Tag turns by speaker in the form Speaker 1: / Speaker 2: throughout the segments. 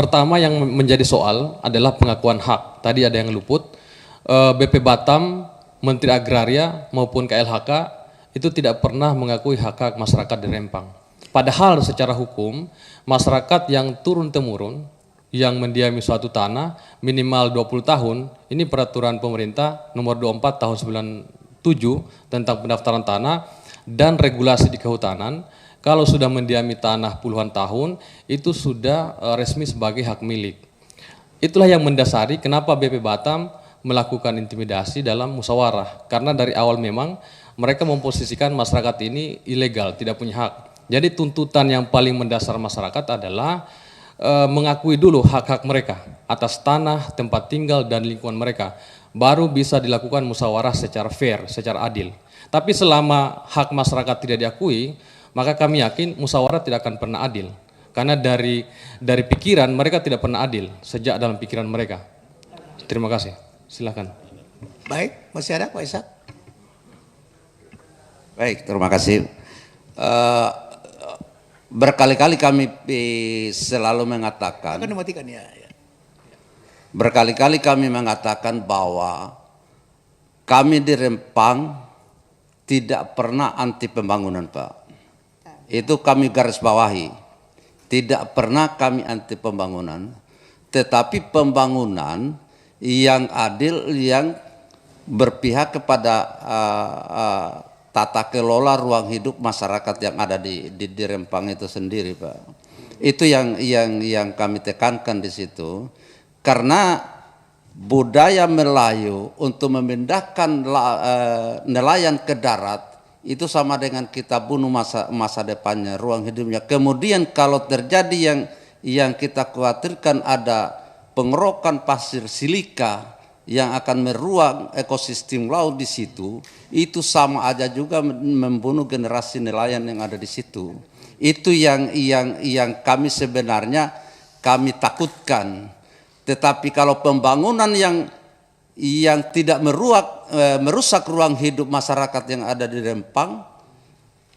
Speaker 1: pertama yang menjadi soal adalah pengakuan hak. Tadi ada yang luput. BP Batam, Menteri Agraria maupun KLHK itu tidak pernah mengakui hak-hak masyarakat di Rempang. Padahal secara hukum, masyarakat yang turun-temurun yang mendiami suatu tanah minimal 20 tahun, ini peraturan pemerintah nomor 24 tahun 97 tentang pendaftaran tanah dan regulasi di kehutanan, kalau sudah mendiami tanah puluhan tahun, itu sudah resmi sebagai hak milik. Itulah yang mendasari kenapa BP Batam melakukan intimidasi dalam musyawarah. Karena dari awal memang mereka memposisikan masyarakat ini ilegal, tidak punya hak. Jadi tuntutan yang paling mendasar masyarakat adalah mengakui dulu hak-hak mereka atas tanah, tempat tinggal, dan lingkungan mereka. Baru bisa dilakukan musyawarah secara fair, secara adil. Tapi selama hak masyarakat tidak diakui, maka kami yakin musyawarah tidak akan pernah adil. Karena dari pikiran mereka tidak pernah adil, sejak dalam pikiran mereka. Terima kasih. Silakan.
Speaker 2: Baik, masih ada Pak Ishak?
Speaker 3: Baik, terima kasih. Berkali-kali kami selalu mengatakan,
Speaker 2: Akan dimatikan ya.
Speaker 3: berkali-kali kami mengatakan bahwa kami di Rempang tidak pernah anti pembangunan, Pak. Itu kami garis bawahi. Tidak pernah kami anti pembangunan, tetapi pembangunan yang adil, yang berpihak kepada tata kelola ruang hidup masyarakat yang ada di Rempang itu sendiri, Pak. Itu yang kami tekankan di situ, karena budaya Melayu untuk memindahkan nelayan ke darat itu sama dengan kita bunuh masa depannya, ruang hidupnya. Kemudian kalau terjadi yang kita khawatirkan ada pengerokan pasir silika yang akan meruang ekosistem laut di situ, itu sama aja juga membunuh generasi nelayan yang ada di situ. Itu yang kami sebenarnya kami takutkan. Tetapi kalau pembangunan yang tidak merusak ruang hidup masyarakat yang ada di Rempang,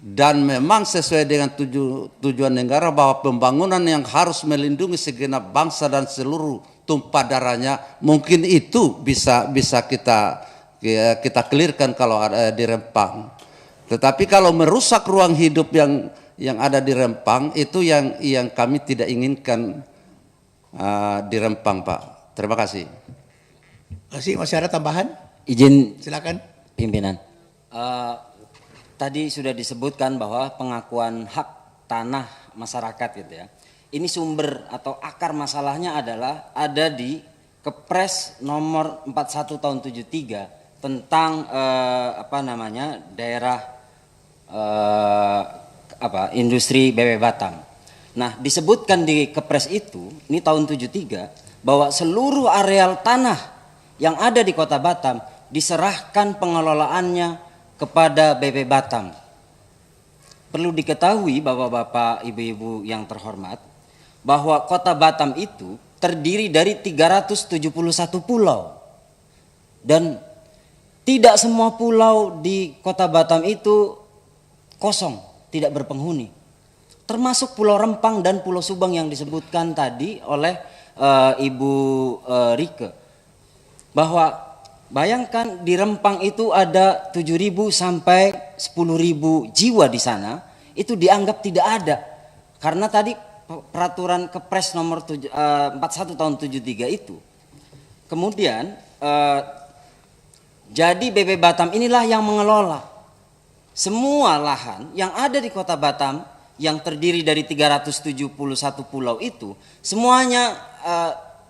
Speaker 3: dan memang sesuai dengan tujuan negara bahwa pembangunan yang harus melindungi segenap bangsa dan seluruh tumpah darahnya, mungkin itu bisa kita clearkan kalau ada di Rempang. Tetapi kalau merusak ruang hidup yang ada di Rempang, itu yang kami tidak inginkan di Rempang, Pak. Terima kasih.
Speaker 2: Masih ada tambahan?
Speaker 4: Izin
Speaker 2: Silakan.
Speaker 4: pimpinan. Tadi sudah disebutkan bahwa pengakuan hak tanah masyarakat gitu ya. Ini sumber atau akar masalahnya adalah ada di Kepres nomor 41 tahun 73 tentang daerah industri BW Batam. Nah, disebutkan di Kepres itu, ini tahun 73, bahwa seluruh areal tanah yang ada di Kota Batam diserahkan pengelolaannya kepada BP Batam. Perlu diketahui Bapak-bapak, Ibu-ibu yang terhormat, bahwa Kota Batam itu terdiri dari 371 pulau. Dan tidak semua pulau di Kota Batam itu kosong, tidak berpenghuni. Termasuk Pulau Rempang dan Pulau Subang yang disebutkan tadi oleh Ibu Rike. Bahwa bayangkan di Rempang itu ada 7.000 sampai 10.000 jiwa di sana, itu dianggap tidak ada. Karena tadi peraturan Kepres nomor 41 tahun 73 itu. Kemudian jadi BP Batam inilah yang mengelola semua lahan yang ada di Kota Batam yang terdiri dari 371 pulau itu, semuanya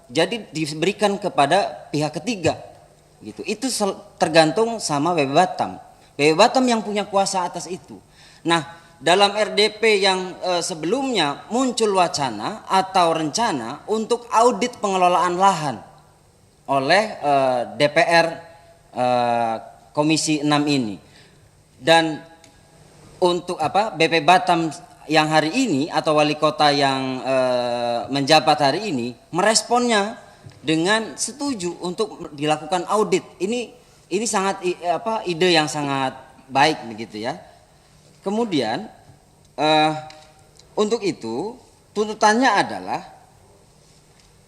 Speaker 4: jadi diberikan kepada pihak ketiga gitu. Itu tergantung sama BP Batam. BP Batam yang punya kuasa atas itu. Nah, dalam RDP yang sebelumnya muncul wacana atau rencana untuk audit pengelolaan lahan oleh DPR Komisi 6 ini. Dan untuk BP Batam yang hari ini atau wali kota yang menjabat hari ini meresponnya dengan setuju untuk dilakukan audit. Ini sangat ide yang sangat baik begitu ya. Kemudian untuk itu tuntutannya adalah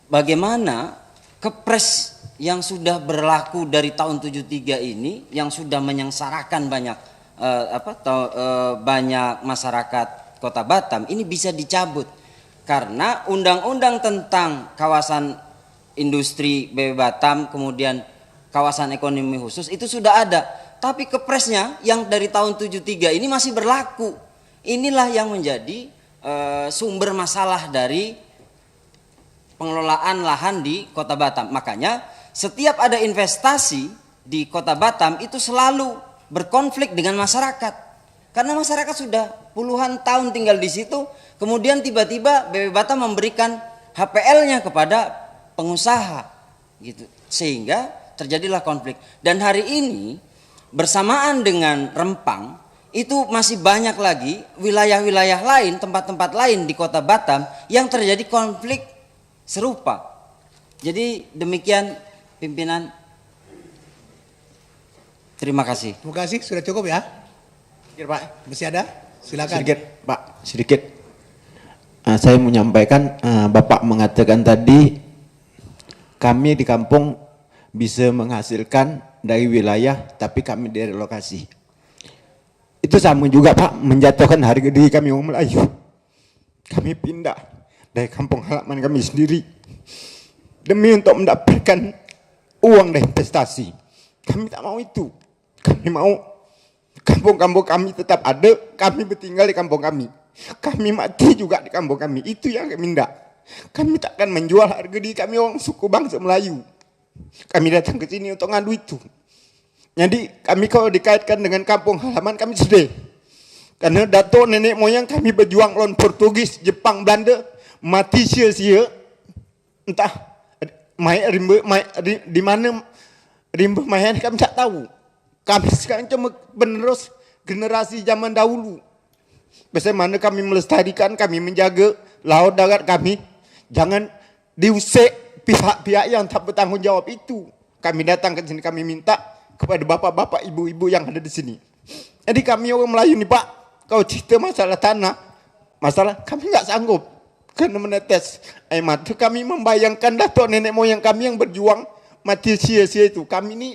Speaker 4: bagaimana kepres yang sudah berlaku dari tahun 73 ini yang sudah menyengsarakan banyak banyak masyarakat Kota Batam ini bisa dicabut karena undang-undang tentang kawasan industri BB Batam kemudian kawasan ekonomi khusus itu sudah ada, tapi kepresnya yang dari tahun 73 ini masih berlaku. Inilah yang menjadi sumber masalah dari pengelolaan lahan di Kota Batam. Makanya setiap ada investasi di Kota Batam itu selalu berkonflik dengan masyarakat. Karena masyarakat sudah puluhan tahun tinggal di situ, kemudian tiba-tiba BB Batam memberikan HPL-nya kepada pengusaha gitu. Sehingga terjadilah konflik. Dan hari ini bersamaan dengan Rempang itu masih banyak lagi wilayah-wilayah lain, tempat-tempat lain di Kota Batam yang terjadi konflik serupa. Jadi demikian pimpinan. Terima kasih.
Speaker 2: Terima kasih, sudah cukup ya. Pak, masih ada? Silakan.
Speaker 5: Sedikit, Pak, sedikit. Saya menyampaikan, Bapak mengatakan tadi kami di kampung bisa menghasilkan dari wilayah, tapi kami direlokasi. Itu sama juga, Pak, menjatuhkan harga diri kami orang Melayu. Kami pindah dari kampung halaman kami sendiri demi untuk mendapatkan uang dan investasi. Kami tak mau itu. Kami mau kampung-kampung kami tetap ada, kami bertinggal di kampung kami. Kami mati juga di kampung kami. Itu yang kami tidak. Kami takkan menjual harga diri kami orang suku bangsa Melayu. Kami datang ke sini untuk ngadu itu. Jadi kami kalau dikaitkan dengan kampung halaman kami sedih. Karena datuk nenek moyang kami berjuang lawan Portugis, Jepang, Belanda, mati sia-sia. Entah di mana rimba mayat kami tak tahu. Kami sekarang cuma penerus generasi zaman dahulu. Bagaimana kami melestarikan, kami menjaga laut darat kami. Jangan diusik pihak-pihak yang tak bertanggung jawab itu. Kami datang ke sini, kami minta kepada bapak-bapak, ibu-ibu yang ada di sini. Jadi kami orang Melayu nih Pak, kalau cerita masalah tanah, masalah kami nggak sanggup. Karena menetes air mata, kami membayangkan datuk nenek moyang kami yang berjuang mati sia-sia itu. Kami ini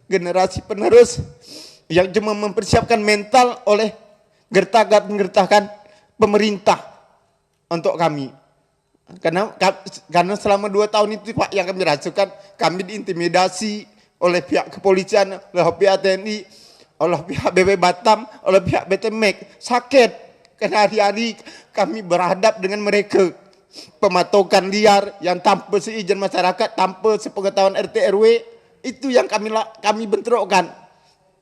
Speaker 5: generasi penerus yang cuma mempersiapkan mental oleh gertakan pemerintah untuk kami. Karena selama 2 tahun itu Pak yang kami rasakan, kami diintimidasi oleh pihak kepolisian, oleh pihak TNI, oleh pihak BB Batam, oleh pihak BTMEK. Sakit karena hari-hari kami berhadap dengan mereka. Pematokan liar yang tanpa seizin masyarakat, tanpa sepengetahuan RT RW, itu yang kami bentrokkan.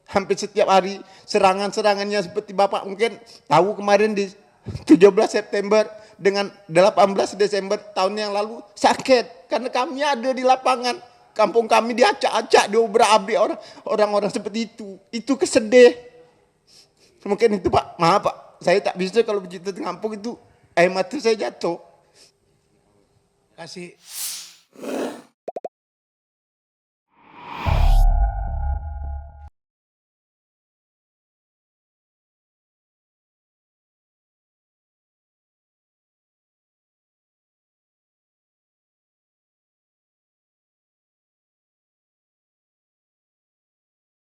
Speaker 5: Hampir setiap hari serangan-serangannya seperti Bapak mungkin tahu kemarin di 17 September dengan 18 Desember tahun yang lalu sakit karena kami ada di lapangan. Kampung kami diacak-acak, diobrak-abrik orang-orang seperti itu. Itu kesedih. Mungkin itu Pak, maaf Pak, saya tak bisa kalau begitu di kampung itu air mata saya jatuh.
Speaker 2: Kasih.